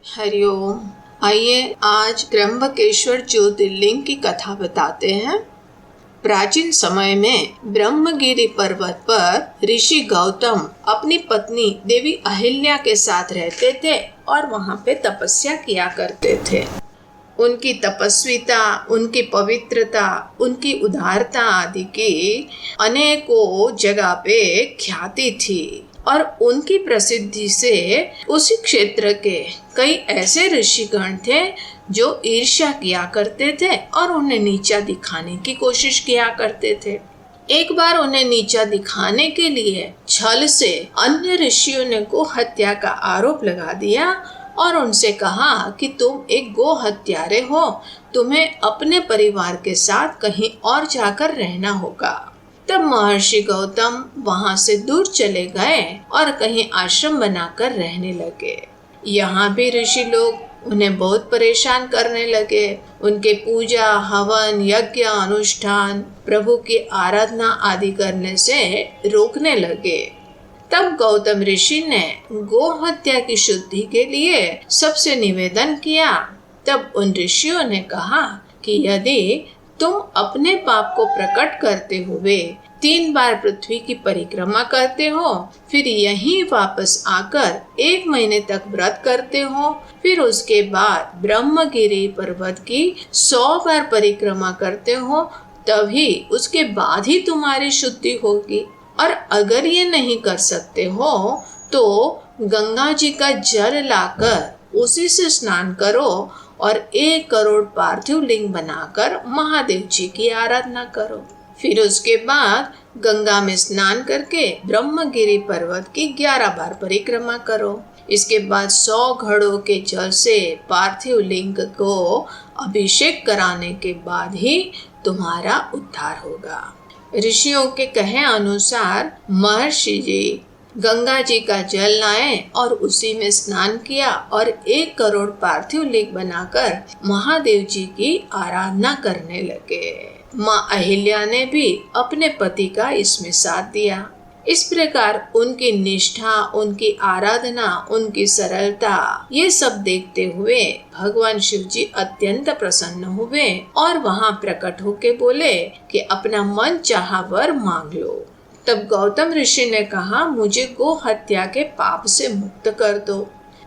हरिओम। आइए आज त्र्यंबकेश्वर ज्योतिर्लिंग की कथा बताते हैं। प्राचीन समय में ब्रह्मगिरि पर्वत पर ऋषि गौतम अपनी पत्नी देवी अहिल्या के साथ रहते थे और वहां पे तपस्या किया करते थे। उनकी तपस्विता, उनकी पवित्रता, उनकी उदारता आदि की अनेकों जगह पे ख्याति थी और उनकी प्रसिद्धि से उसी क्षेत्र के कई ऐसे ऋषिगण थे जो ईर्ष्या किया करते थे और उन्हें नीचा दिखाने की कोशिश किया करते थे। एक बार उन्हें नीचा दिखाने के लिए छल से अन्य ऋषियों ने गो हत्या का आरोप लगा दिया और उनसे कहा कि तुम एक गो हत्यारे हो, तुम्हें अपने परिवार के साथ कहीं और जाकर रहना होगा। तब महर्षि गौतम वहां से दूर चले गए और कहीं आश्रम बनाकर रहने लगे। यहाँ भी ऋषि लोग उन्हें बहुत परेशान करने लगे। उनके पूजा, हवन, यज्ञ, अनुष्ठान, प्रभु की आराधना आदि करने से रोकने लगे। तब गौतम ऋषि ने गो हत्या की शुद्धि के लिए सबसे निवेदन किया। तब उन ऋषियों ने कहा कि यदि तुम अपने पाप को प्रकट करते हुए 3 बार पृथ्वी की परिक्रमा करते हो, फिर यहीं वापस आकर 1 महीने तक व्रत करते हो, फिर उसके बाद ब्रह्मगिरि पर्वत की 100 बार परिक्रमा करते हो, तभी उसके बाद ही तुम्हारी शुद्धि होगी। और अगर ये नहीं कर सकते हो तो गंगा जी का जल लाकर उसी से स्नान करो और 1 करोड़ पार्थिव लिंग बनाकर महादेव जी की आराधना करो। फिर उसके बाद गंगा में स्नान करके ब्रह्मगिरि पर्वत की 11 बार परिक्रमा करो। इसके बाद 100 घड़ों के जल से पार्थिव लिंग को अभिषेक कराने के बाद ही तुम्हारा उद्धार होगा। ऋषियों के कहे अनुसार महर्षि जी गंगा जी का जल लाए और उसी में स्नान किया और 1 करोड़ पार्थिव लिंग बनाकर महादेव जी की आराधना करने लगे। माँ अहिल्या ने भी अपने पति का इसमें साथ दिया। इस प्रकार उनकी निष्ठा, उनकी आराधना, उनकी सरलता, ये सब देखते हुए भगवान शिव जी अत्यंत प्रसन्न हुए और वहां प्रकट होके बोले कि अपना मन चाहा वर मांग लो। तब गौतम ऋषि ने कहा, मुझे गो हत्या के पाप से मुक्त कर दो।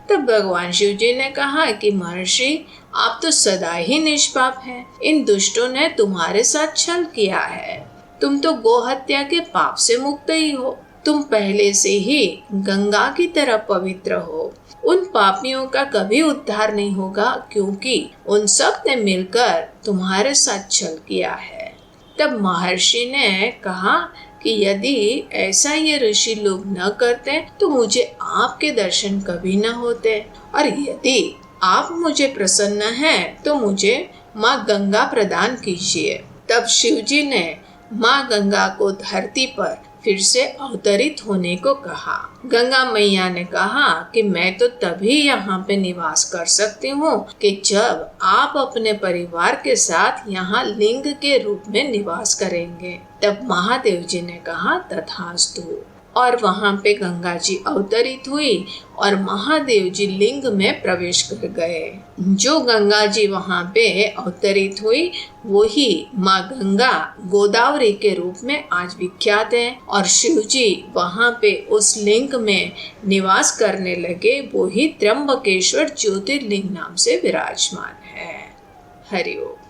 तब भगवान शिव जी ने कहा कि महर्षि, आप तो सदा ही निष्पाप हैं। इन दुष्टों ने तुम्हारे साथ छल किया है। तुम तो गो हत्या के पाप से मुक्त ही हो। तुम पहले से ही गंगा की तरह पवित्र हो। उन पापियों का कभी उद्धार नहीं होगा, क्योंकि उन सब ने मिलकर तुम्हारे साथ छल किया है। तब महर्षि ने कहा कि यदि ऐसा ये ऋषि लोग न करते तो मुझे आपके दर्शन कभी न होते, और यदि आप मुझे प्रसन्न हैं तो मुझे माँ गंगा प्रदान कीजिए। तब शिव जी ने माँ गंगा को धरती पर फिर से अवतरित होने को कहा। गंगा मैया ने कहा कि मैं तो तभी यहाँ पे निवास कर सकती हूँ कि जब आप अपने परिवार के साथ यहाँ लिंग के रूप में निवास करेंगे। तब महादेव जी ने कहा तथास्तु, और वहां पे गंगा जी अवतरित हुई और महादेव जी लिंग में प्रवेश कर गए। जो गंगा जी वहां पे अवतरित हुई वही माँ गंगा गोदावरी के रूप में आज विख्यात है, और शिव जी वहां पे उस लिंग में निवास करने लगे। वो ही त्र्यंबकेश्वर ज्योतिर्लिंग नाम से विराजमान है। हरि ओम।